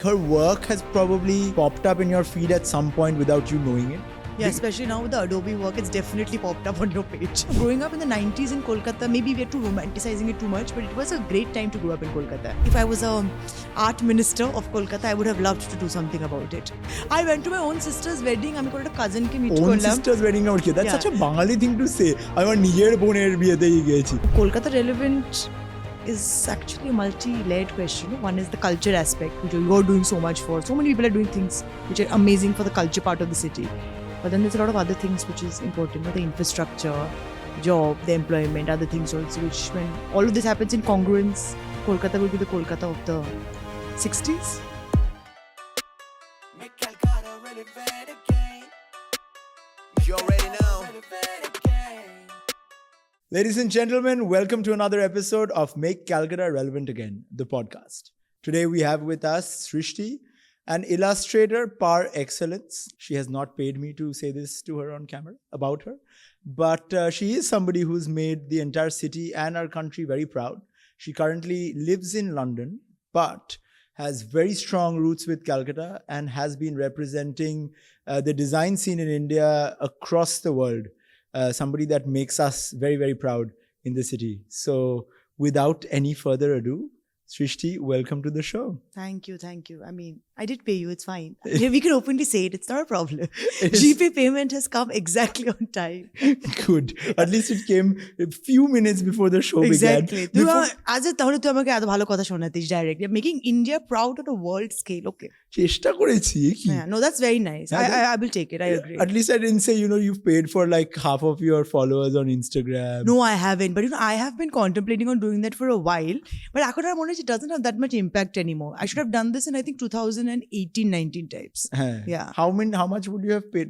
Her work has probably popped up in your feed at some point without you knowing it. Yeah, especially now with the Adobe work, it's definitely popped up on your page. Growing up in the 90s in Kolkata, maybe we are too romanticizing it too much, but it was a great time to grow up in Kolkata. If I was a art minister of Kolkata, I would have loved to do something about it. I went to my own sister's wedding. আমি একটা cousin কে meet Own করলাম. sister's wedding out here. That's Yeah. such a Bengali thing to say. আমার নিজের বোনের বিয়েতেই গেছি. Kolkata relevant is actually a multi-layered question. One is the culture aspect, which you're doing so much for. So many people are doing things which are amazing for the culture part of the city. But then there's a lot of other things which is important, the infrastructure, job, the employment, other things also, which when all of this happens in congruence, Kolkata will be the Kolkata of the 60s. Make Calcutta relevant again. You already know. Ladies and gentlemen, welcome to another episode of Make Calcutta Relevant Again, the podcast. Today we have with us Srishti, an illustrator par excellence. She has not paid me to say this to her on camera about her, but she is somebody who's made the entire city and our country very proud. She currently lives in London, but has very strong roots with Calcutta and has been representing the design scene in India across the world. Somebody that makes us very, very proud in the city. So without any further ado, Srishti, welcome to the show. Thank you. I mean, I did pay you, it's fine. We can openly say it, it's not a problem. It is- GP payment has come exactly on time. Good. At least it came a few minutes before the show Exactly. began. Before- তাহলে তুই আমাকে এত ভালো কথা শোনাতিস direct making India proud on a world scale okay চেষ্টা করেছি কি? No that's very nice Yeah, I will take it, I agree. At least I didn't say, you've paid for like half of your followers on Instagram. No, I haven't, but I have been contemplating on doing that for a while, but এখন আর মনে হচ্ছে it doesn't have that much impact anymore. I should have done this in I think 2018-19 types. Yeah. How much would you have paid?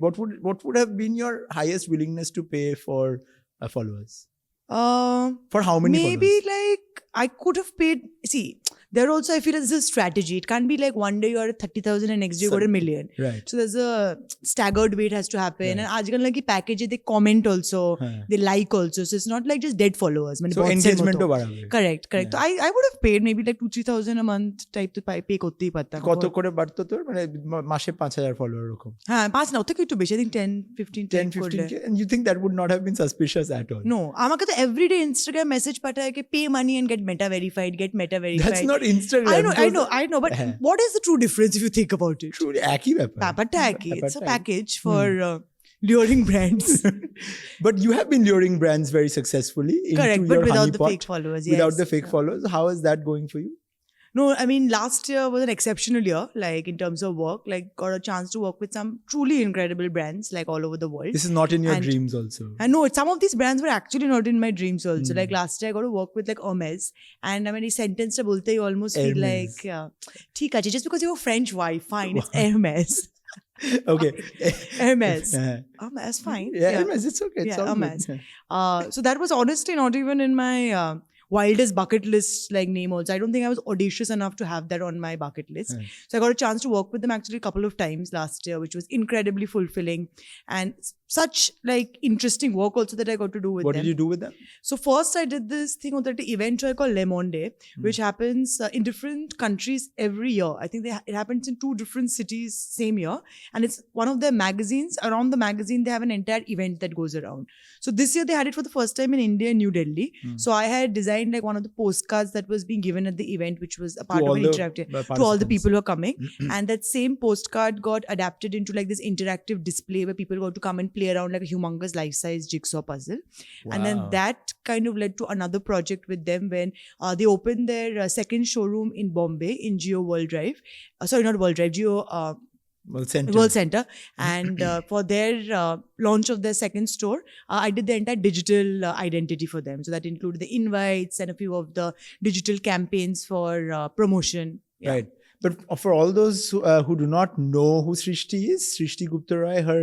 What would have been your highest willingness to pay for followers? For how many Maybe followers? like I could have paid. See, there also I feel it's a strategy. It can't be like one day you're at 30,000 and next day you got a million. Right. So there's a staggered way it has to happen. Right. And aajkal like package they comment also, they like also. So it's not like just dead followers. So engagement to বাড়াবে। Correct. So I would have paid maybe like 2-3,000 a month type to pay করতেই পারতাম। কত করে বাড়তো তোর? মানে মাসে 5,000 follower এরকম। হ্যাঁ 5 না ওর থেকে একটু বেশি I think 10-15K। And you think that would not have been suspicious at all? No, আমাকে তো everyday Instagram message পাঠায় कि pay money and get meta verified. That's not Instagram. I know, but what is the true difference if you think about it? True, একই ব্যাপার। ব্যাপারটা একই, it's a ব্যাপারটা package for luring brands. But you have been luring brands very successfully into Correct, but your without honey the pot. fake followers, Without yes. the fake followers. How is that going for you? No, I mean last year was an exceptional year, like in terms of work, like got a chance to work with some truly incredible brands like all over the world. This is not in your And- dreams also. I know some of these brands were actually not in my dreams also. Like last year I got to work with like Hermès, and I mean the sentence ta bolte you almost feel Hermès. like theek ache, just because you're a French wife, fine, it's Hermès. Okay. Hermès. Yeah. Hermès, fine. Yeah, Hermès, it's okay. It's Yeah, all Hermès. good. So that was honestly not even in my wildest bucket list like name also. I don't think I was audacious enough to have that on my bucket list. So I got a chance to work with them actually a couple of times last year, which was incredibly fulfilling and such like interesting work also that I got to do with What them. did you do with them? So first I did this thing on that event I call Le Monde, which happens in different countries every year. I think it happens in 2 different cities same year, and it's one of their magazines. Around the magazine they have an entire event that goes around. So this year they had it for the first time in India, New Delhi. So I had designed like one of the postcards that was being given at the event, which was a part To of all an the interactive to all the participants. people who are coming. And that same postcard got adapted into like this interactive display where people got to come and play around like a humongous life-size jigsaw puzzle. And then Wow. that kind of led to another project with them when they opened their second showroom in Bombay in Geo World Drive. Sorry, not World Drive, Geo Well, center. World Center. And for their launch of their second store, I did the entire digital identity for them. So that included the invites and a few of the digital campaigns for promotion. Yeah. Right. But for all those who do not know who Srishti is, Srishti Guptaroy, her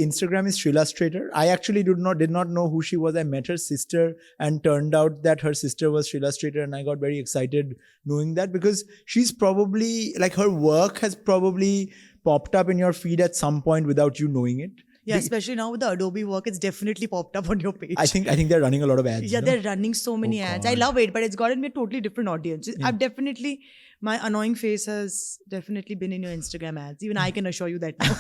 Instagram is Illustrator. I actually did not know who she was. I met her sister and turned out that her sister was Illustrator, and I got very excited knowing that because she's probably like her work has probably popped up in your feed at some point without you knowing it. Yeah, especially now with the Adobe work, it's definitely popped up on your page. I think they're running a lot of ads. Yeah, no? they're running so many Oh, ads. God. I love it, but it's gotten me a totally different audience. I've definitely My annoying face has definitely been in your Instagram ads. Even I can assure you that now.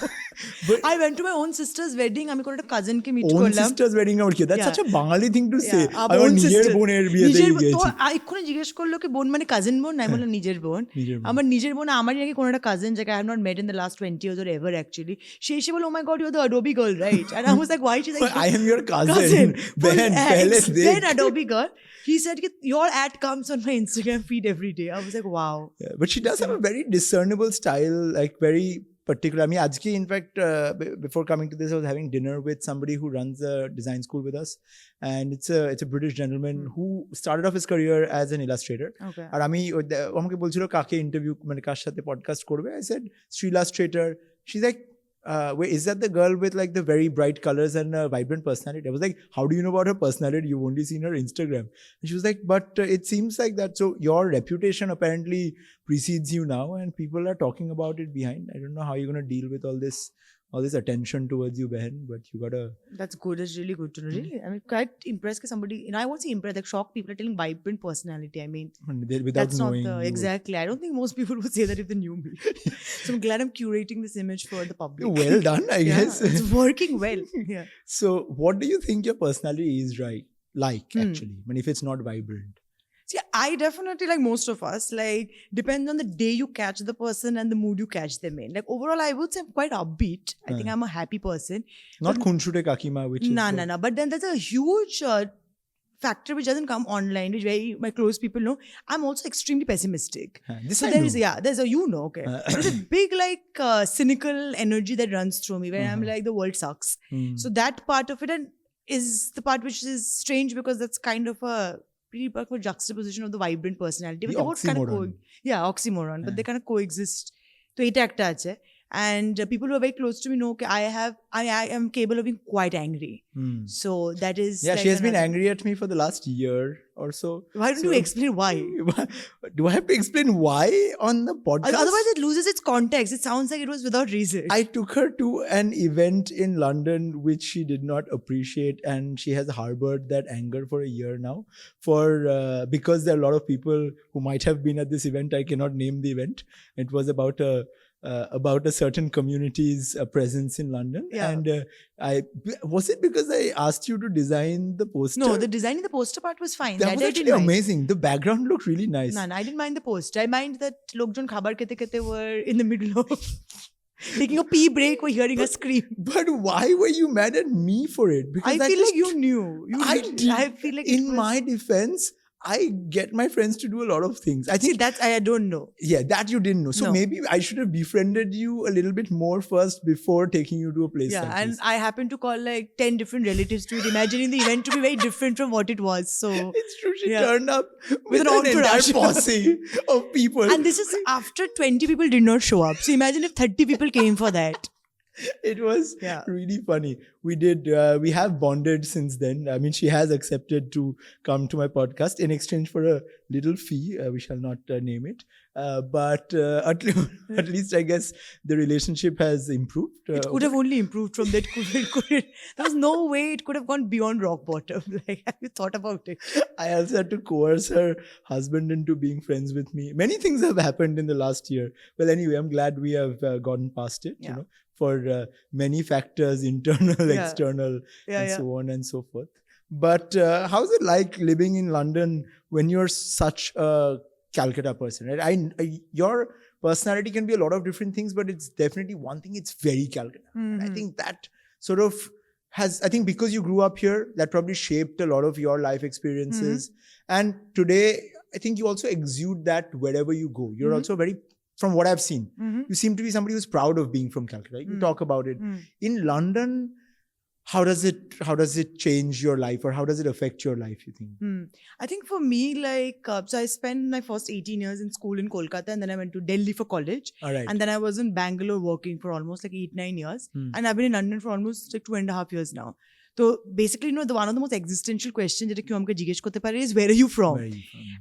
But I went to my own sister's wedding. আমি কোনো একটা cousin কে meet own করলাম. sister's wedding আমার কি? That's Yeah. such a Bengali thing to say. Yeah, আমার own নিজের sister. বোনের বিয়েতে নিজের তো গিয়েছি। এক্ষুনি জিজ্ঞেস করলো কি বোন মানে কাজিন বোন? আমি বললাম নিজের বোন। নিজের বোন। আমার নিজের বোন আমারই নাকি কোনো একটা কাজিন যাকে I have not met in the last 20 years or ever actually. সে এসে বলল, oh my god, you're the Adobe girl, right? And I was like, why? She's like, I am your cousin. Behan, pehle dekh. Then Adobe girl. He said, your ad comes on my Instagram feed every day. I was like, wow. Yeah, but she does have a very discernible style, like very particular. I mean, ajke, in fact, before coming to this, I was having dinner with somebody who runs a design school with us, and it's a British gentleman who started off his career as an illustrator. Okay. আর আমি আমাকে বলছিল কাকে interview মানে কার সাথে podcast করবে. I said Sri illustrator. She's like, wait, is that the girl with like the very bright colors and a vibrant personality? I was like, how do you know about her personality? You've only seen her Instagram. And she was like, but it seems like that. So your reputation apparently precedes you now, and people are talking about it behind. I don't know how you're going to deal with all this attention towards you, Behan, but you gotta. That's good. That's really good to know. Really, I'm quite impressed because somebody, I won't say impressed, like shocked people are telling vibrant personality. I mean, Without that's not knowing the you. exactly. I don't think most people would say that if they knew me. So I'm glad I'm curating this image for the public. Well done, I Yeah, guess. it's working well. Yeah. So, what do you think your personality is actually? I mean, if it's not vibrant. See, I definitely, like most of us, like depends on the day you catch the person and the mood you catch them in. Like overall, I would say I'm quite upbeat. I think I'm a happy person. Not Khunshute Kakima, which is. No. But then there's a huge factor which doesn't come online, which very my close people know. I'm also extremely pessimistic. This So I there know. is, there's a, okay. There's a big like cynical energy that runs through me where I'm like, the world sucks. So that part of it is the part which is strange because that's kind of a pretty powerful juxtaposition of the vibrant personality. But The they both kind of oxymoron. oxymoron. But they kind of coexist. So এটা একটা আছে. And people who are very close to me know that I am capable of being quite angry. So that is. Yeah, like she has been another- angry at me for the last year or so. Why don't you explain why? Do I have to explain why on the podcast? Otherwise, it loses its context. It sounds like it was without reason. I took her to an event in London which she did not appreciate, and she has harbored that anger for a year now. Because there are a lot of people who might have been at this event. I cannot name the event. It was about a certain community's presence in London. Yeah. And was it because I asked you to design the poster? No, the designing the poster part was fine. That was I actually didn't mind. amazing. The background looked really nice. No, I didn't mind the poster. I mind that lokjon khabar kete kete were in the middle of taking a pee break or hearing a scream. But why were you mad at me for it? Because I feel like you knew. I feel like in my defense, I get my friends to do a lot of things. I think that's I don't know. Yeah, that you didn't know. So No. maybe I should have befriended you a little bit more first before taking you to a place Yeah, like and this. I happened to call like 10 different relatives to it, imagining the event to be very different from what it was. So It's true. She Yeah. turned up with an an entire entourage. posse of people. and this is after 20 people did not show up. So imagine if 30 people came for that. It was really funny. We have bonded since then. I mean, she has accepted to come to my podcast in exchange for a little fee. We shall not name it. But at least I guess the relationship has improved. It could have only improved from that. There was no way it could have gone beyond rock bottom. Like, have you thought about it? I also had to coerce her husband into being friends with me. Many things have happened in the last year. Well, anyway, I'm glad we have gotten past it, you know, for many factors, internal, external, and so on and so forth. But how's it like living in London when you're such a Calcutta person, right? Your personality can be a lot of different things, but it's definitely one thing, it's very Calcutta. And I think that sort of I think because you grew up here, that probably shaped a lot of your life experiences. And today, I think you also exude that wherever you go. You're also very, from what I've seen, you seem to be somebody who's proud of being from Calcutta. You talk about it. In London, how does it change your life, or how does it affect your life, you think? I think for me, like, so I spent my first 18 years in school in Kolkata, and then I went to Delhi for college. All right. And then I was in Bangalore working for almost like 8-9 years. And I've been in London for almost like 2.5 years now. So basically, you know, one of the most existential questions that you can jigesh korte pare is, where are you from?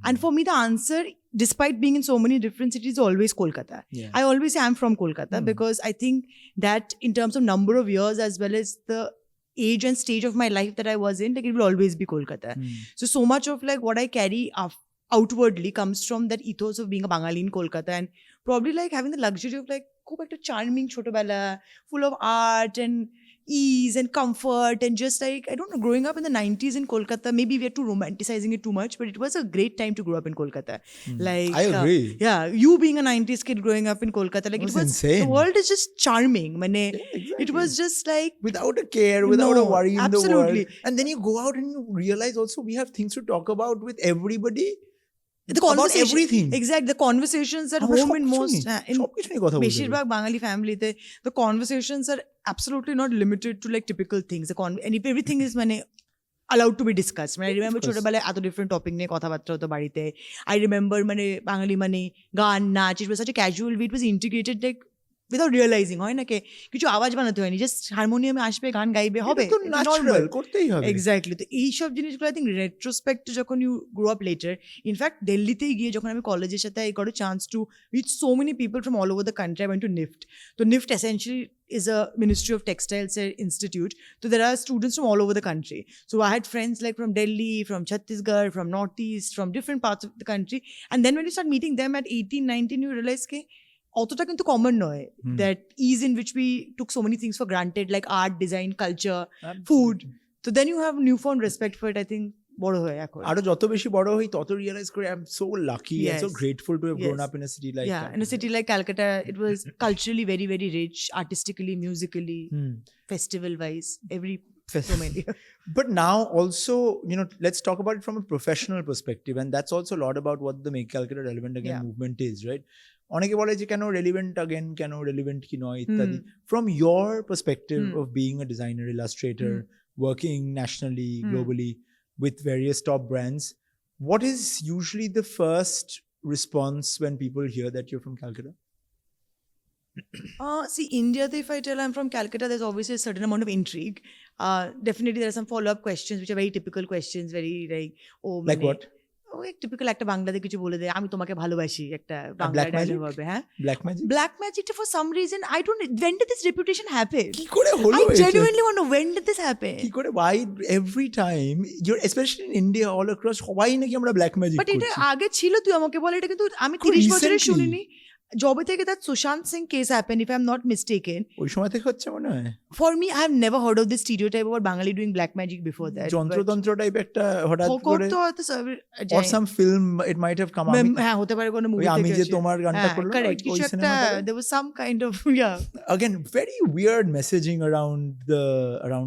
And for me, the answer, despite being in so many different cities, is always Kolkata. Yeah. I always say I'm from Kolkata because I think that in terms of number of years as well as the age and stage of my life that I was in, like, it will always be Kolkata. So much of like what I carry outwardly comes from that ethos of being a Bangali in Kolkata and probably like having the luxury of like go back to charming Chotobala, full of art and ease and comfort and just like, I don't know, growing up in the 90s in Kolkata, maybe we are too romanticizing it too much, but it was a great time to grow up in Kolkata. Like, I agree. Yeah, you being a 90s kid growing up in Kolkata, like It was the insane. world is just charming. Exactly. It was just like, Without a care, without a No, worry in the absolutely. world. And then you go out and you realize also we have things to talk about with everybody. the About conversation, everything. Exactly, the conversations at আমরা home in সবকিছু most নিয়ে- in সবকিছু নিয়ে কথা বলতে পারি। বেশিরভাগ বাঙালি ফ্যামিলিতে the conversations are absolutely not limited to like typical things. And if everything is মানে allowed to be discussed. I remember ছোটবেলায় এত different topic নিয়ে কথাবার্তা হতো বাড়িতে. I remember মানে বাঙালি মানে গান নাচ, it was such a casual way, it was integrated like without realizing, হয় না কিছু আওয়াজ বানাতে হয়নি, জাস্ট হারমোনিয়ামে আসবে, গান গাইবে, হবে, এটা তো natural, করতেই হবে। এক্স্যাক্টলি। তো এইসব জিনিসগুলো আই থিঙ্ক রেট্রোস্পেক্ট যখন you grow up later, in fact দিল্লিতেই গিয়ে যখন আমি কলেজের সাথে I got a chance to reach so many people from all over the country, I went to NIFT. তো NIFT essentially is a Ministry of Textiles institute. So there are students from all over the country. So I had friends like from Delhi, from Chhattisgarh, from Northeast, from different parts of the country. And then when you start meeting them at 18, 19, you realize ke অতটা কিন্তু common নয়, that ease in which we took so many things for granted like art, design, culture, food. So then you have newfound respect for it, I think, বড় হয় এখন। আরো যত বেশি বড় হই তত রিয়েলাইজ করে I am so lucky and so grateful to have grown up in a city like in a city like Calcutta. It was culturally very, very rich, artistically, musically, festival wise, so many. But now also, let's talk about it from a professional perspective, and that's also a lot about what the Make Calcutta Relevant Again movement is, right? অনেকে বলে যে কেন relevant again, কেন relevant কি নয় ইত্যাদি। From your perspective of being a designer, illustrator, working nationally, globally with various top brands, what is usually the first response when people hear that you're from Calcutta? See, India, if I tell I'm from Calcutta, there's obviously a certain amount of intrigue. Definitely there are some follow-up questions which are very typical questions, very like, oh, Like what? Typical একটা বাংলাতে কিছু বলে দেয়, আমি তোমাকে ভালোবাসি, একটা Bangla dialogue হবে। হ্যাঁ, ব্ল্যাক ম্যাজিকটা for some reason I don't, when did this reputation happen? কি করে হলো? I genuinely want to know, when did this happen? কি করে, why every time you're especially in India all across, সবাই নাকি আমরা ব্ল্যাক ম্যাজিক বাট করছি। এটা আগে ছিল, তুই আমাকে বল, এটা কিন্তু আমি 30 বছরে শুনিনি। জবে থেকে that Sushant Singh case happened, if I'm not mistaken. ওই সময় থেকে হচ্ছে মনে হয়। For me, I have never heard of this stereotype about Bangali doing black magic before that. যন্ত্রতন্ত্র টাইপ একটা হঠাৎ করে, or some film it might have come out. হ্যাঁ, হতে পারে কোনো মুভি থেকে। আমি যে তোমার গানটা করলাম, correct, কিছু একটা, there was some kind of again very weird messaging around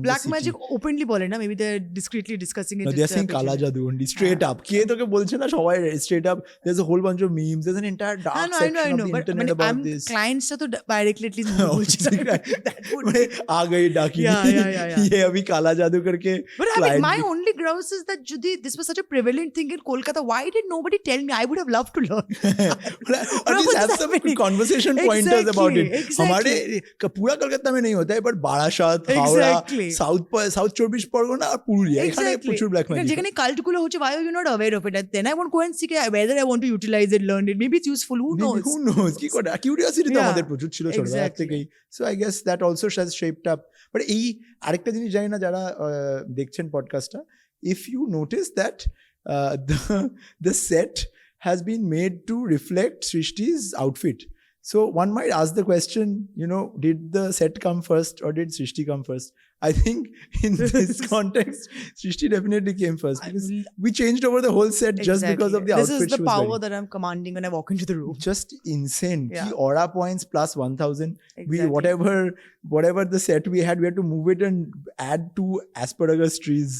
black the city. magic openly বলে না, maybe they're discreetly discussing it. No, they're saying kala jadoo only, straight up. কে তোকে বলছে না, সবাই straight up. There's a whole bunch of memes, there's an entire dark section of the internet about this. Clients টা তো directly at least বলছে না, that would মানে आ गई डाकी, ये अभी काला जादू करके। But I mean, my only grouse is that Judi, this was such a prevalent thing in Kolkata. Why did nobody tell me? I would have loved to learn. At least have some conversation pointers about it. हमारे पूरा कलकत्ता में नहीं होता है, but Barasat, Howrah, south 24 Pargana और पुरुलिया, এখানে প্রচুর black magic. যেখানে কাল্ট গুলো হচ্ছে, why are you not aware of it? And then I won't go and see whether I want to utilize it, learn it. Maybe it's useful. Who knows? কি করে, curiosity তো আমাদের প্রচুর ছিল ছোটবেলা থেকেই। So I guess that also has shaped up. But এই আরেকটা জিনিস জানি না যারা দেখছেন পডকাস্টটা, if you notice that the set has been made to reflect Srishti's outfit. So one might ask the question, did the set come first or did Srishti come first? I think in this context, Srishti definitely came first, because we changed over the whole set just because of the outfit she was wearing. This is the power that I'm commanding when I walk into the room. Just insane. Key aura points plus 1000. We whatever the set we had to move it and add 2 asparagus trees.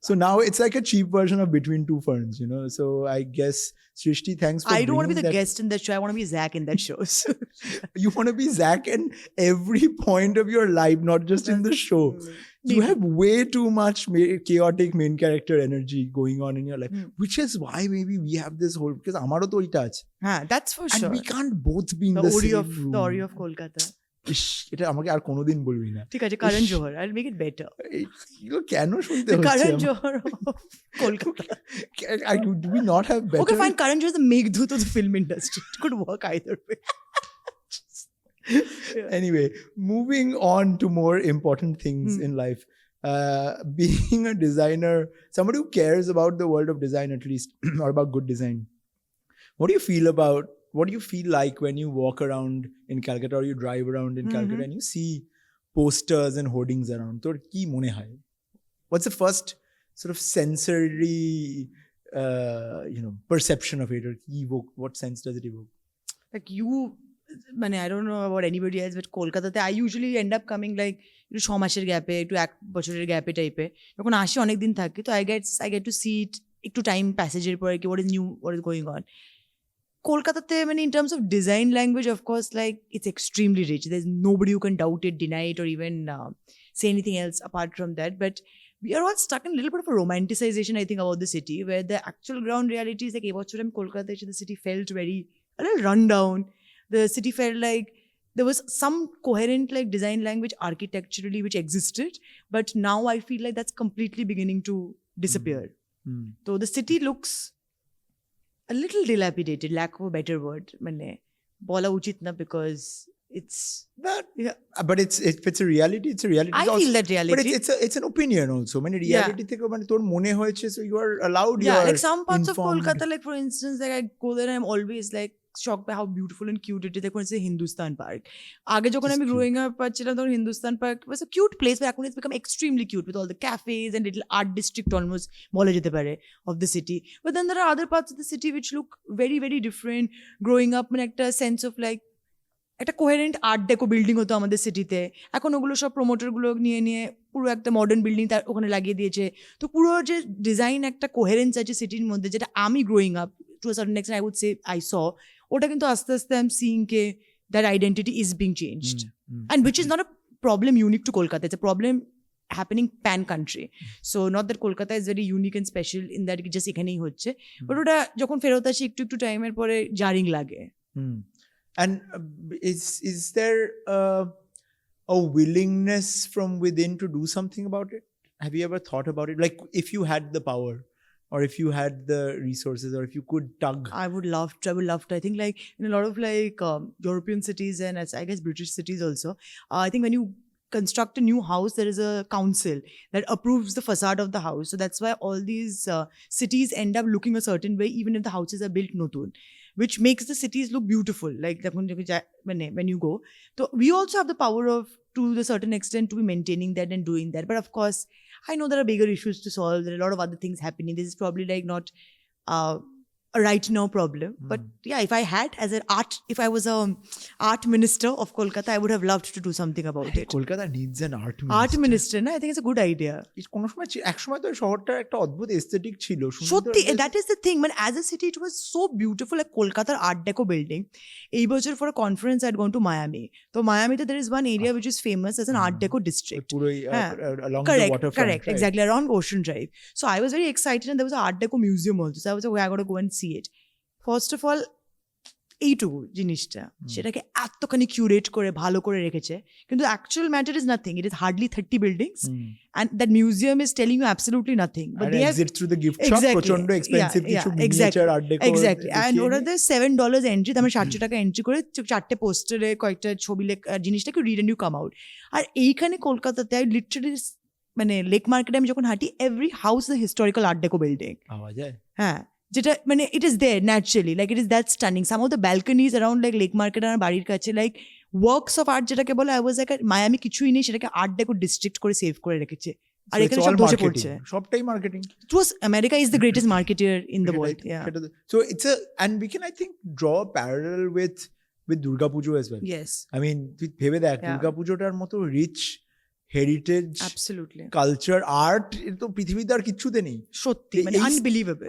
So now it's like a cheap version of Between Two Ferns, So I guess Srishti, thanks for I don't want to be the that. guest in that show. I want to be Zach in that show. You want to be Zach in every point of your life, not just in the show. You have way too much chaotic main character energy going on in your life, which is why maybe we have this whole, because amaro to ita ache. That's for sure. And we can't both be in the same room. The Ori of Kolkata. এটা আমাকে আর কোনোদিন বলবি না। ঠিক আছে, Karan Johar, I'll make it better. এগুলো কেন শুনতে হচ্ছে? Karan Johar Kolkata. Do we not have better? Okay, fine. Karan Johar is the Meghdut of the film industry. It could work either way. Anyway, moving on to more important things in life. Being a designer, somebody who cares about the world of design at least, or about good design. What do you feel like when you walk around in Calcutta or you drive around in Calcutta and you see posters and hoardings around? Tor ki mone hai? What's the first sort of sensory, perception of it, or what sense does it evoke? Like I don't know about anybody else, but Kolkata, I usually end up coming like 6 মাসের গ্যাপে, একটু 1 বছরের গ্যাপে টাইপে। যখন আসি অনেক দিন থাকি, তো I get to see it একটু টাইম প্যাসেজের পরে কি what is new, what is going on. Kolkata, in terms of design language, of course, like it's extremely rich. There's nobody who can doubt it, deny it, or even say anything else apart from that. But we are all stuck in a little bit of a romanticization, I think, about the city, where the actual ground reality is like, Kolkata, the city felt a little run down. The city felt like there was some coherent like design language architecturally which existed, but now I feel like that's completely beginning to disappear. So the city looks a little dilapidated, lack of a better word. Bola uchit na, because it's but if it's a reality, it's a reality. I feel that reality. But it's an opinion also. Reality theko tor mone hoyeche, so you are allowed. Like some parts of Kolkata, like for instance, like I go there and I'm always like shocked by how beautiful and cute it is. Like when it's a Hindustan Park. Aage jokhon ami growing up achhilam tokon Hindustan Park was a cute place, but ekhon it's become extremely cute with all the cafes and little art district almost bola jete pare of the city. But then there are other parts of the city which look very, very different. Growing up, একটা sense of like একটা coherent art deco building হতো আমাদের সিটিতে, এখন ওগুলো সব প্রমোটারগুলো নিয়ে পুরো একটা মডার্ন বিল্ডিং তার ওখানে লাগিয়ে দিয়েছে। তো পুরো যে ডিজাইন একটা কোহেরেন্স আছে সিটির মধ্যে, যেটা আমি growing up to a certain extent I would say I saw, ওটা কিন্তু আস্তে আস্তে আই এম সিইং কে that identity is being changed, and which is not a problem unique to Kolkata, it's a problem happening pan country. So not that Kolkata is very unique and special in that just এখানেই হচ্ছে, but ওটা যখন ফেরত আসি একটু টাইমের পরে জারিং লাগে। And is there a willingness from within to do something about it? Have you ever thought about it? Like if you had the power, or if you had the resources, or if you could tug? I would love to. I think like in a lot of like European cities and I guess British cities also, I think when you construct a new house, there is a council that approves the facade of the house. So that's why all these cities end up looking a certain way, even if the houses are built notun, which makes the cities look beautiful. Like when you go, so we also have the power of, to the certain extent, to be maintaining that and doing that. But of course, I know there are bigger issues to solve. There are a lot of other things happening. This is probably like not a right now problem. But yeah, if I was a art minister of Kolkata, I would have loved to do something about it. Kolkata needs an art minister. Art minister, I think it's a good idea. কোনো সময় একসময় তো শহরটার একটা অদ্ভুত aesthetic ছিল। সত্যি, that is the thing. As a city, it was so beautiful. Like Kolkata's art deco building. এই বছর for a conference, I had gone to Miami. So Miami, there is one area which is famous as an art deco district. পুরোই along the waterfront. Correct, right? Exactly, around Ocean Drive. So I was very excited, and there was an art deco museum also. So I was like, I got to go and see it. First of all, এইটুকু জিনিসটা সেটাকে এতখানি curate করে ভালো করে রেখেছে, কিন্তু actual matter is nothing. It is hardly 30 buildings, and that museum is telling you absolutely nothing. But they have exit through the gift shop, প্রচন্ড এক্সপেন্সিভ কিছু miniature art deco, exactly, and ওটাতে $7 entry, আমরা 700 টাকা entry করে 4টে পোস্টারে কয়েকটা ছবি জিনিসটাকে read and you come out. আর এইখানে কলকাতাতে লিটারালি লেক মার্কেটে আমি যখন হাঁটি, every house is historical art deco building. হ্যাঁ, যেটা it is there naturally, like it is that stunning. Some of the balconies around like Lake Market আমার বাড়ির কাছে, like works of art যেটাকে বলে, I was like মায়ামি কিছুই নেই, সেটাকে আর্ট ডেকো ডিস্ট্রিক্ট করে সেভ করে রেখেছে, আর এখানে সব বসে পড়ছে। সবটাই marketing. America is the greatest marketer in the world. Yeah. So it's and we can, I think, draw a parallel with Durga Pujo as well. Yes. I mean, ভেবে দেখ, Durga Pujoটার মতো rich heritage, absolutely, culture, art, এটা তো পৃথিবীতে আর কিচ্ছুতে নেই। সত্যি unbelievable.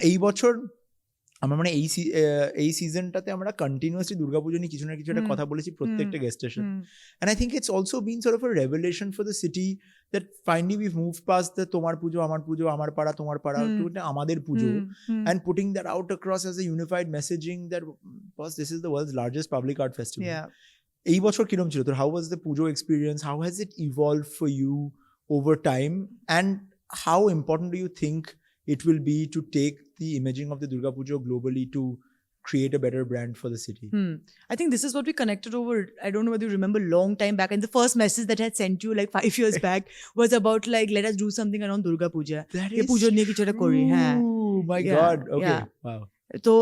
এই বছর আমরা এই সিজনটাতে আমরা কন্টিনিউয়াসলি দুর্গাপুজো নিয়ে কিছু না কিছু একটা কথা বলেছি প্রত্যেকটা গেস্টের সাথে, and I think it's also been sort of a revelation for the city that finally we've moved past the তোমার পুজো আমার পুজো, আমার পাড়া তোমার পাড়া, to আমাদের পুজো, and putting that out across as a unified messaging that boss, this is the world's largest public art festival. Yeah. এই বছর কিরম ছিল তোর? How was the Pujo experience? How has it evolved for you over time? And how important do you think it will be to take the imaging of the Durga Pujo globally to create a better brand for the city? I think this is what we connected over. I don't know whether you remember, long time back, and the first message that I had sent you like 5 years back was about like, let us do something around Durga Puja. That is Pujo niye kichu ekta kori. Oh my God. Okay. Yeah. Wow. তো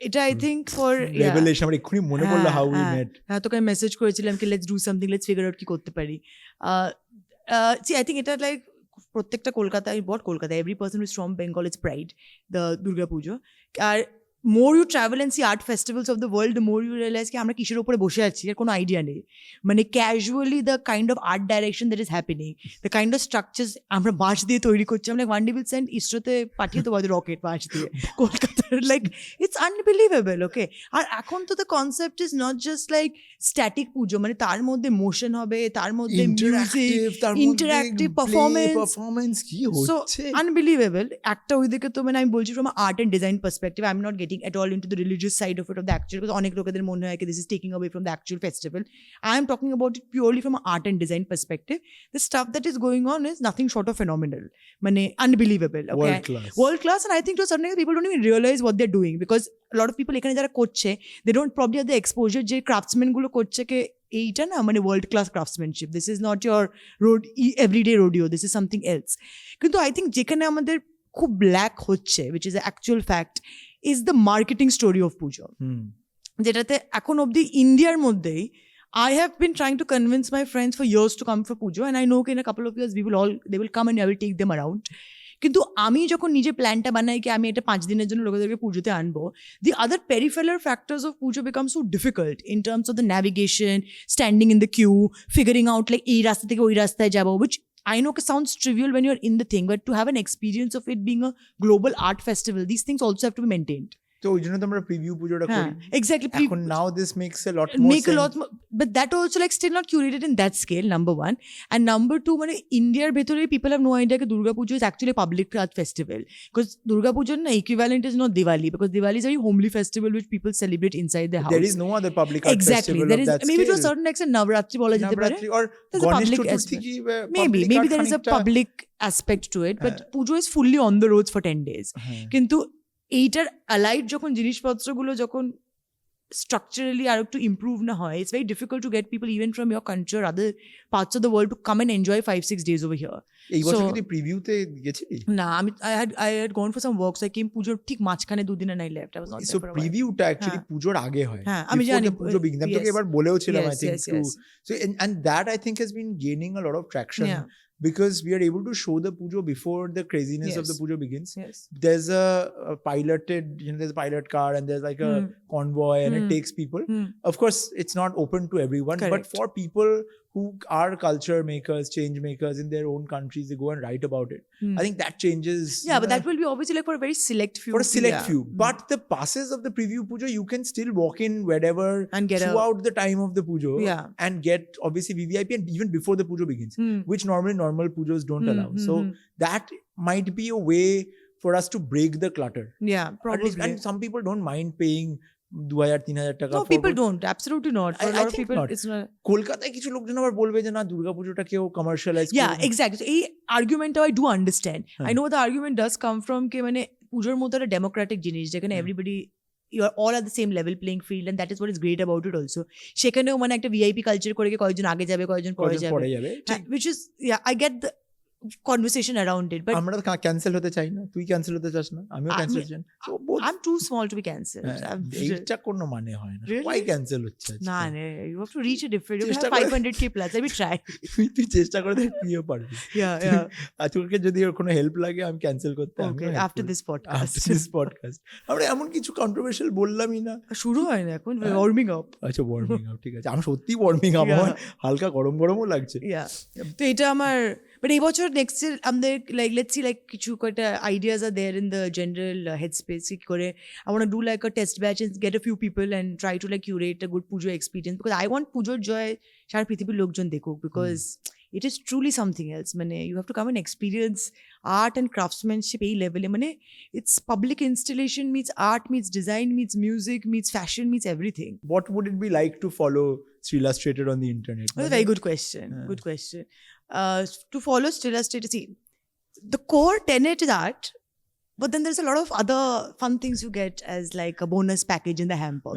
এটা I think for revelation আমার এক্ষুনি মনে পড়লো how we মেট হ্যাঁ তোকে আমি message করেছিলাম কি let's do something let's figure out কি করতে পারি see I think এটা লাইক প্রত্যেকটা কলকাতায় Kolkata every person who is from Bengal it's pride the Durga Pujo R more you travel and see art festivals of the world the more you realize কি আমরা কিসের উপরে বসে আছি এর কোনো আইডিয়া নেই মানে casually the kind of art direction that is happening the kind of structures আমরা বাঁশ দিয়ে তৈরি করছি আমরা one day will send ইসরোতে পাঠিয়ে দেবো রকেট বাঁশ দিয়ে কলকাতার like it's unbelievable okay আর এখন তো the concept is not just like static পুজো মানে তার মধ্যে মোশন হবে তার মধ্যে interactive performance কি হচ্ছে unbelievable একটা ওইদিকে তো মানে আমি বলছি from an art and design perspective I'm not getting at all into the religious side of it of the actual because অনেক লোকেদের মনে হয় this is taking away from the actual festival I am talking about it purely from an art and design perspective the stuff that is going on is nothing short of phenomenal মানে unbelievable okay world class and I think to a certain extent people don't even realize what they're doing because a lot of people এখানে যারা করছে they don't probably have the exposure যে craftsmen গুলো করছে কে এইটা না মানে world class craftsmanship this is not your everyday rodeo this is something else কিন্তু I think যেখানে আমাদের খুব black হচ্ছে which is the actual fact is the marketing story of Pujo যেটাতে এখন অবধি ইন্ডিয়ার মধ্যেই I have been trying to convince my friends for years to come for Pujo and I know in a couple of years they will come and I will take them around কিন্তু আমি যখন নিজে প্ল্যানটা বানাই কি আমি এটা 5 দিনের জন্য লোকেদেরকে পুজোতে আনবো the other peripheral factors of Pujo become so difficult in terms of the navigation standing in the queue figuring out like এই রাস্তা থেকে ওই রাস্তায় যাবো which I know it sounds trivial when you're in the thing but to have an experience of it being a global art festival these things also have to be maintained তো ওই জন্য তো আমরা প্রিভিউ পুজোটা করি exactly এখন now this makes a lot more sense but that also like still not curated in that scale number one and number two মানে ইন্ডিয়ার ভেতরে people have no idea that Durga Pujo is actually a public art festival because Durga Pujo na equivalent is not Diwali because Diwali is a very homely festival which people celebrate inside their house there is no other public art festival there is of that maybe scale. to a certain extent Navratri bola jete pare or Ganesh Chaturthi ki maybe there is a public aspect to it but Pujo is fully on the roads for 10 days কিন্তু এইটার allied যখন জিনিসপত্রগুলো যখন structurally আর একটু improve না হয় it's very difficult to get people even from your country or other parts of the world to come and enjoy 5-6 days over here এই বছর কি প্রিভিউতে গেছিলি না আমি I had gone for some works I came পুজোর ঠিক মাঝখানে দুদিন and I left I was not there so for a while প্রিভিউটা actually পুজোর আগে হয় হ্যাঁ আমি জানি পুজো বিগিন আমি তোকে এবার বলেও ছিলাম I think yes. so and that I think has been gaining a lot of traction because we are able to show the pujo before the craziness of the pujo begins there's a piloted there's a pilot car and there's like a convoy and it takes people of course it's not open to everyone but for people who are culture makers change makers in their own countries they go and write about it I think that changes but that will be obviously like for a very select few few but the passes of the preview pujo you can still walk in wherever and get throughout the time of the pujo and get obviously VVIP and even before the pujo begins which normally normal pujos don't allow so that might be a way for us to break the clutter probably and some people don't mind paying 2000-3000 টাকা no people don't absolutely not for a lot of people not. it's not কলকাতায় কিছু লোকজন আবার বলবে যে না দুর্গা পুজোটা কেউ কমার্শিয়ালাইজ exactly so এই আর্গুমেন্টটা I do understand I know the argument does come from কে মানে পুজোর মতো একটা ডেমোক্রেটিক জিনিস যেখানে everybody you are all at the same level playing field and that is what is great about it also সেখানেও মানে একটা VIP কালচার করে কয়েকজন আগে যাবে কয়েকজন পরে যাবে which is I get the conversation around it but আমরা ক্যান্সেল হতে চাই না তুই ক্যান্সেল হতে চাস না আমিও ক্যান্সেল চাই I'm too small to be cancelled এইটা কোনো মানে হয় না why ক্যান্সেল হচ্ছে না you have to reach a different you have 500k plus I will try তুই চেষ্টা করে দেখ তুইও পারবি আজকে যদি ওর কোনো হেল্প লাগে আমি ক্যান্সেল করতে আমি after this podcast আমরা এমন কিছু কন্ট্রোভার্সিয়াল বললামই না শুরু হয় না এখন ওয়ার্মিং আপ আচ্ছা ওয়ার্মিং আপ ঠিক আছে আমি সত্যি ওয়ার্মিং আপ আমার হালকা গরমও লাগছে তো এটা আমার but এই বছর next year আমাদের like let's see like কিছু কয়টা ideas are there in the general headspace কি করে I want to do like a test batch and get a few people and try to like curate a good pujo experience because I want pujoর joy সারা পৃথিবীর লোকজন দেখুক because it is truly something else মানে you have to come and experience art and craftsmanship এই লেভেলে মানে it's public installation meets art meets design meets music meets fashion meets everything what would it be like to follow Sri Illustrator on the internet that's a very good question good question to follow Sri Illustrator see the core tenet is art but then there's a lot of other fun things you get as like a bonus package in the hamper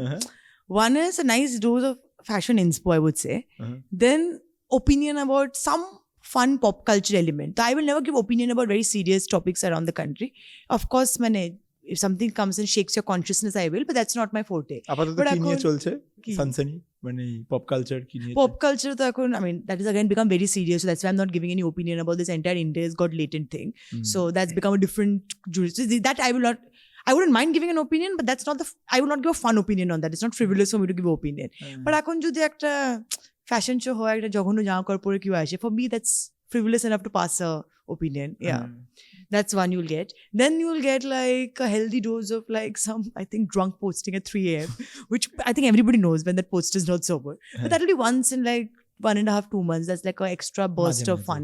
one is a nice dose of fashion inspo I would say then opinion about some fun pop culture element. I will never give opinion about very serious topics around the country. Of course, if something comes and shakes your consciousness, I will, but that's not my forte. আপাতত But কি নিয়ে এখন- চলছে কি? সানসানি মানে pop culture কি নিয়ে Pop culture, তো এখন, I mean, that has again become very serious. So that's why I'm not giving any opinion about this entire India has got latent thing. So that's become a different jurisdiction. That I wouldn't mind giving an opinion, but that's not I would not give a fun opinion on that. It's not frivolous for me to give an opinion. But এখন যদি একটা fashion show হয়, একটা জঘন্য জামা কাপড় পরে কেউ আসে, for me that's frivolous enough to pass a opinion. Yeah. That's one you'll get. Then you'll get like a healthy dose of like some, I think, drunk posting at 3 a.m., which I think everybody knows when that post is not sober. But that'll be once in like 1.5, 2 months. That's like an extra burst of fun.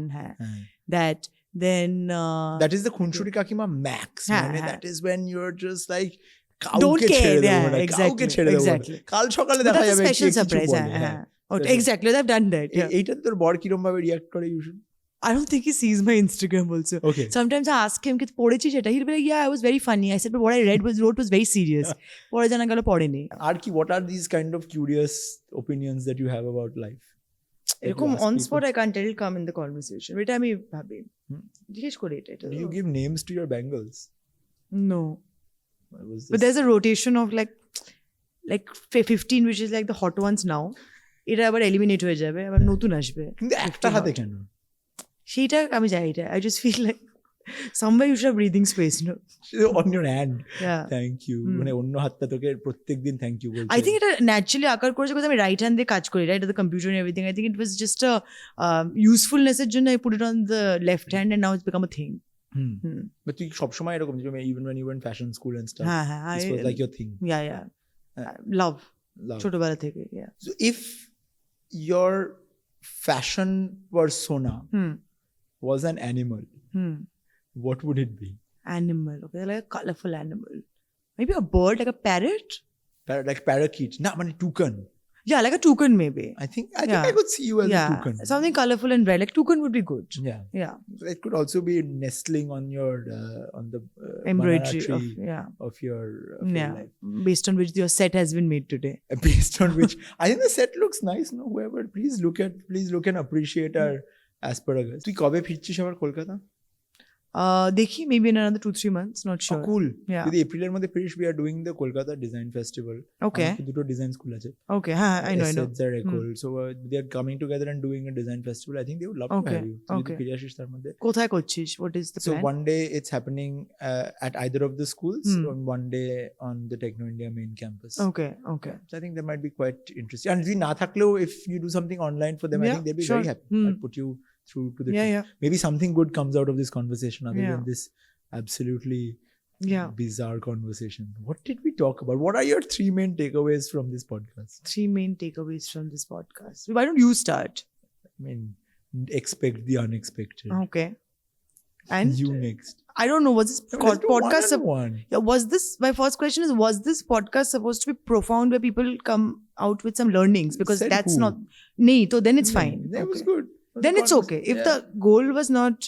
That then... that is the খুনসুটি কাকিমা max. মানে that is when you're just like, don't কাউকে care. ছেড়ে দেবো Yeah, না, exactly. কাউকে ছেড়ে দেবো না। Exactly. কাল সকালে But দেখা that's a যাবে কে special কিছু surprise. বলে, হ্যাঁ। Exactly. They've done that. Yeah. এইটা তোর বর কিরম ভাবে রিঅ্যাক্ট করে usually? I don't think he sees my Instagram also. Okay. Sometimes I ask him, "Kit পড়েছিস এটা?" He'll be like, "Yeah, it was very funny." I said, "But what I wrote was very serious." পরে জানা গেল পড়েনি। আর কি, what are these kind of curious opinions that you have about life? এরকম on spot I can't tell, come in the conversation. এটা আমি ভাবি জিজ্ঞেস করি এটা। Do you give names to your bangles? No. What was But this? there's a rotation of like 15, which is like the hot ones now. এটা আবার eliminate হয়ে যাবে, আবার নতুন আসবে। কিন্তু একটা হাতে কেন? সেইটা আমি জানি না। I just feel like somewhere you should have breathing space, no? On your hand. Yeah. Thank you. মানে অন্য হাতটা তোকে প্রত্যেকদিন থ্যাংক ইউ বলছে। I think এটা ন্যাচারালি আকার করেছে because আমি রাইট হ্যান্ড দিয়ে কাজ করি, right, the computer and everything. I think it was just a usefulness এর জন্য I put it on the left hand and now it's become a thing. But তুই সবসময় এরকম, even when you were in fashion school and stuff, হ্যাঁ, this was like your thing. Yeah. Love. ছোটবেলা থেকে, yeah. So if your fashion persona was an animal, what would it be? Animal. Okay, like a colorful animal. Maybe a bird, like a parrot. Like parakeet. Nah, man, toucan. Yeah, like a toucan maybe. I think I could see you as a toucan. Something colorful and bright. Like toucan would be good. Yeah. It could also be nestling on your on the embroidery banana tree of your life. Based on which your set has been made today. Based on which I think the set looks nice. No, whoever, please look and appreciate our asparagus. তুই কবে ফিরছিস আবার কলকাতা? দেখি, maybe in another 2-3 months, not sure. Oh, cool. Yeah. যদি এপ্রিলের মধ্যে ফিরিস, we are doing the Kolkata Design Festival. Okay. দুটো design school আছে। Okay, I know. So they are coming together and doing a design festival. I think they would love to have you. যদি ফিরে আসিস তার মধ্যে। কোথায় করছিস? What is the So plan? one day it's happening at either of the schools, and one day on the Techno India main campus. Okay. So I think that might be quite interesting. And যদি না থাকলেও, if you do something online for them, I think they'll be very happy. I'll put you through to the team. Maybe something good comes out of this conversation other than this absolutely bizarre conversation. What did we talk about? What are your 3 main takeaways from this podcast? 3 main takeaways from this podcast. Why don't you start? I mean, expect the unexpected. Okay. And you next. I don't know, was this podcast one? Yeah, my first question is, was this podcast supposed to be profound where people come out with some learnings? Because Said that's who? not so then it's fine. That was good. Then it's okay. If the goal was not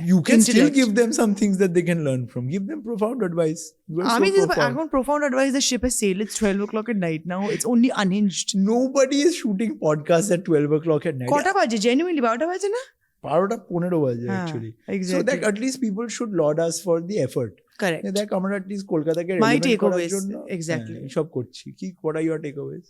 you can still intellect. give them some things that they can learn from. Give them profound advice. You are I so mean, profound. profound advice, the ship has sailed. It's 12 o'clock at night now. It's only unhinged. Nobody is shooting podcasts at 12 o'clock at night. কটা বাজে? Genuinely 12টা বাজে না? 12:15 বাজে actually. Exactly. So that at least people should laud us for the effort. Correct. দেখ আমরা at least কলকাতাকে My relevant করার takeaways, জন্য exactly. সব করছি। কি, what are your takeaways?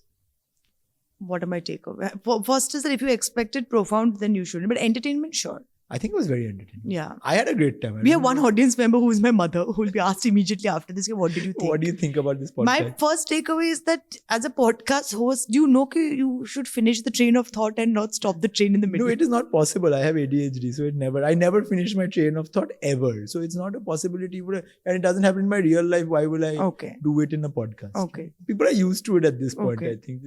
What am I takeaway? First is that if you expected profound, then you shouldn't. But entertainment, sure. I think it was very entertaining. Yeah. I had a great time. We have one audience member who is my mother, who will be asked immediately after this, what did you think? What do you think about this podcast? My first takeaway is that as a podcast host, do you know you should finish the train of thought and not stop the train in the middle? No, it is not possible. I have ADHD, so I never finish my train of thought ever. So it's not a possibility. And it doesn't happen in my real life. Why will I do it in a podcast? Okay. People are used to it at this point, I think.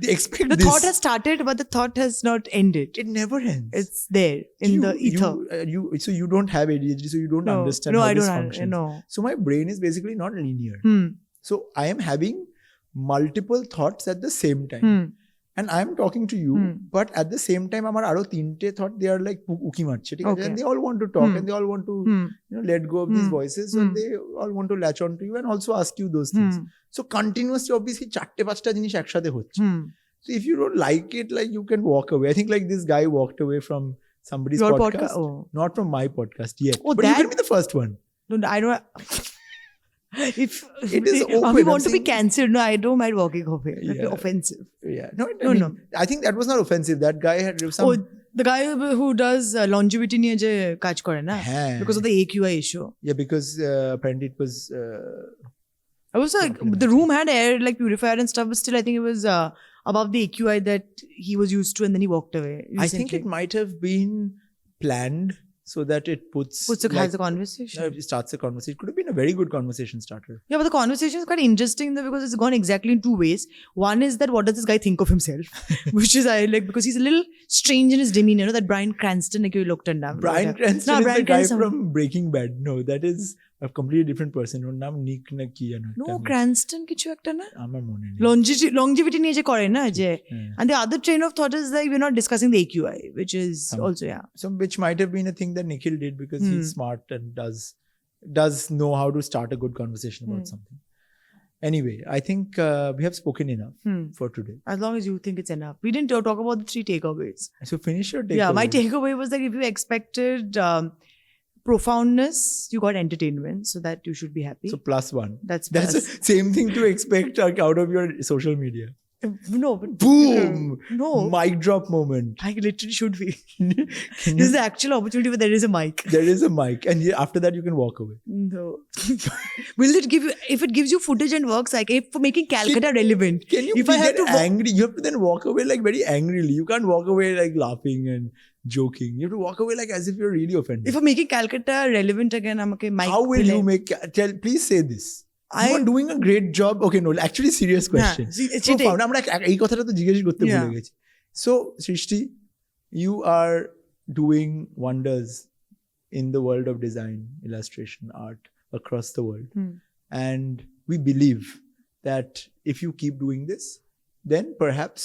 They expect the this. thought has started, but the thought has not ended. It never ends. It's there in the ether. So you don't have ADHD, so you don't understand how this functions. No. So my brain is basically not linear. So I am having multiple thoughts at the same time. And I am talking to you, but at the same time, আমার আরো 3টে thought, they are like উকি মারছে, ঠিক আছে? And they all want to talk and they all want to let go of these voices. So they all want to latch on to you and also ask you those things. So continuously, obviously, 4-5টা জিনিস একসাথে হচ্ছে. So if you don't like it, like you can walk away. I think like this guy walked away from somebody's Your podcast. Oh. Not from my podcast yet. Oh, but you can be the first one. No, I don't. If It is open. we I'm want to be saying- cancelled, no, I don't mind walking away. That'd be Yeah. offensive. Yeah. No. I think that was not offensive. That guy had some. Oh, the guy who does longevity niye je kaj kore na, হ্যাঁ। because of the AQI issue. Yeah, because apparently it was. I was like, the room had air like purifier and stuff, but still, I think it was above the AQI that he was used to, and then he walked away. I think it might have been planned so that it has a conversation. It starts a conversation. It could have been a very good conversation starter. Yeah, but the conversation is quite interesting though, because it's gone exactly in two ways. One is that what does this guy think of himself, which is I like because he's a little strange in his demeanor. You know, that Bryan Cranston, like you looked at him. Bryan Cranston No, is Bryan the guy Cranston. from Breaking Bad. No, that is a completely different person. ওর নাম নিক না কি যেন একটা No, আমি- Cranston কিছু একটা না? আমার মনে নেই। Longevity নিয়ে যে করে না যে, হ্যাঁ। and the other train of thought is like we're not discussing the AQI, which is also So which might have been a thing that Nikhil did because he's smart and does know how to start a good conversation about something. Anyway, I think we have spoken enough for today. As long as you think it's enough. We didn't talk about the 3 takeaways. So finish your takeaway. Yeah, my takeaway was that if you expected profoundness, you got entertainment, so that you should be happy. So +1. That's the same thing to expect out of your social media. no, but Boom! no, Mic drop moment. I literally should be. Can This is the actual opportunity where there is a mic. There is a mic, and after that you can walk away. No. Will it give you, if it gives you footage and works, like if for making Calcutta relevant, Can you if I had to angry? You have to then walk away like very angrily. You can't walk away like laughing and joking. You have to walk away like as if you're really offended. if I'm making Calcutta relevant again, I'm okay. Mic How will you make? Please say this. You are doing a great job. Okay, no, actually, serious question. it's Profound. আমরা এই কথাটা তো জিজ্ঞেস করতে ভুলে গেছি. So, Srishti, you are doing wonders in the world of design, illustration, art across the world. And we believe that if you keep doing this, then perhaps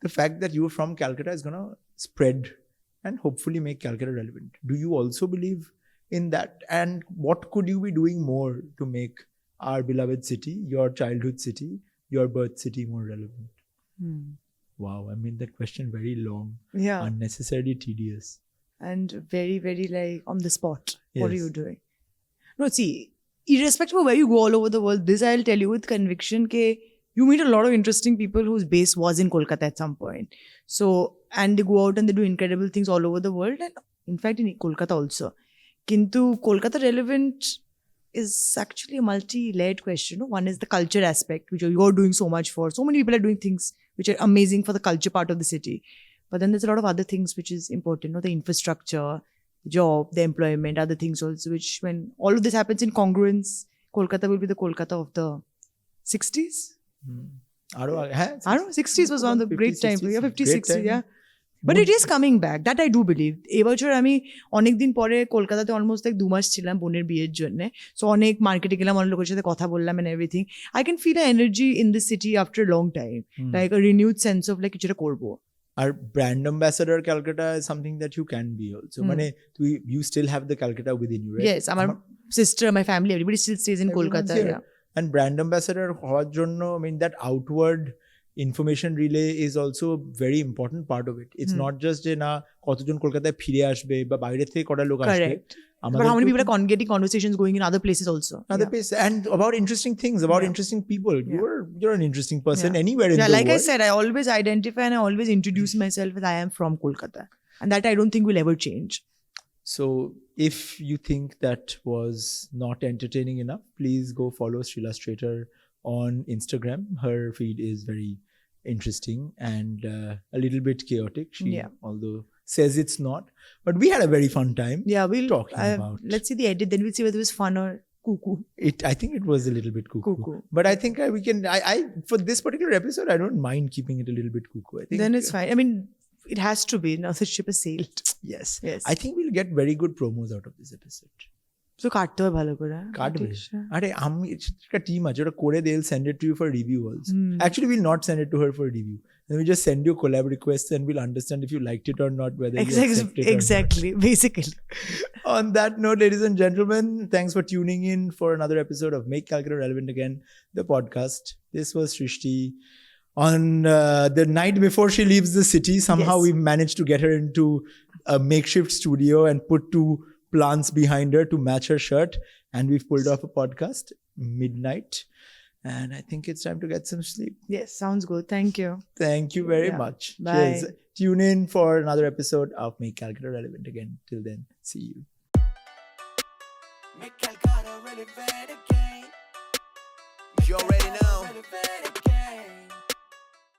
the fact that you are from Calcutta is going to spread and hopefully make Calcutta relevant. Do you also believe in that? And what could you be doing more to make our beloved city, your childhood city, your birth city more relevant? Wow, I made that question very long, Yeah. unnecessarily tedious. And very, very like on the spot. What are Yes. you doing? No, see, irrespective of where you go all over the world, this I'll tell you with conviction, you meet a lot of interesting people whose base was in Kolkata at some point. So, and they go out and they do incredible things all over the world, and in fact in Kolkata also. Kintu Kolkata relevant is actually a multi-layered question. No? One is the culture aspect, which you're doing so much for. So many people are doing things which are amazing for the culture part of the city. But then there's a lot of other things which is important, no? The infrastructure, the job, the employment, other things also, which when all of this happens in congruence, Kolkata will be the Kolkata of the 60s. I don't know, 60s was one of the great times. Yeah, 50s, 60s, yeah. But it is coming back. That I do believe. এবছর আমি অনেকদিন পরে কলকাতাতে almost like 2 মাস ছিলাম বোনের বিয়ের জন্য। So অনেক মার্কেটে গেলাম, অনেক লোকের সাথে কথা বললাম and everything. I can feel an energy in the city after a long time. Like a renewed sense of like কিছুটা করবো। Our brand ambassador Calcutta is something that you can be also. মানে you still have the Calcutta within you, right? Yes, আমার sister, my family, everybody still stays in Kolkata. Here. Yeah. And brand ambassador হওয়ার জন্য, I mean, that outward information relay is also a very important part of it. It's not just যে না কতজন কলকাতায় ফিরে আসবে বা বাইরে থেকে কটা লোক আসবে। Correct. But how many people are getting conversations going in other places also? Other places, and about interesting things, about interesting people. You're an interesting person anywhere in the like world. I said, I always identify and I always introduce myself as I am from Kolkata. And that I don't think will ever change. So if you think that was not entertaining enough, please go follow Illustrator on Instagram. Her feed is very interesting and a little bit chaotic. She although says it's not, but we had a very fun time. Yeah, we'll talking about. Let's see the edit, then we'll see whether it was fun or cuckoo. I think it was a little bit cuckoo. But I think we can. I for this particular episode, I don't mind keeping it a little bit cuckoo. I think then it's fine. I mean, it has to be. Now the ship has sailed. Yes. I think we'll get very good promos out of this episode. So কাটতে হবে ভালো করে। কাটবে। আরে আমি একটা team আছে ওটা করে they'll send it to you for review also. Actually, we'll not send it to her for review. Then we just send you collab requests and we'll understand if you liked it or not, whether you accept it exactly, basically. On that note, ladies and gentlemen, thanks for tuning in for another episode of Make Calcutta Relevant Again, the podcast. This was Srishti. On the night before she leaves the city, somehow we managed to get her into a makeshift studio and put 2 plants behind her to match her shirt. And we've pulled off a podcast midnight. And I think it's time to get some sleep. Yes, sounds good. Thank you. Thank you very Yeah. much. Bye. Cheers. Tune in for another episode of Make Calcutta Relevant again. Till then, see you. Make Calcutta relevant again. You already know. Relevant again.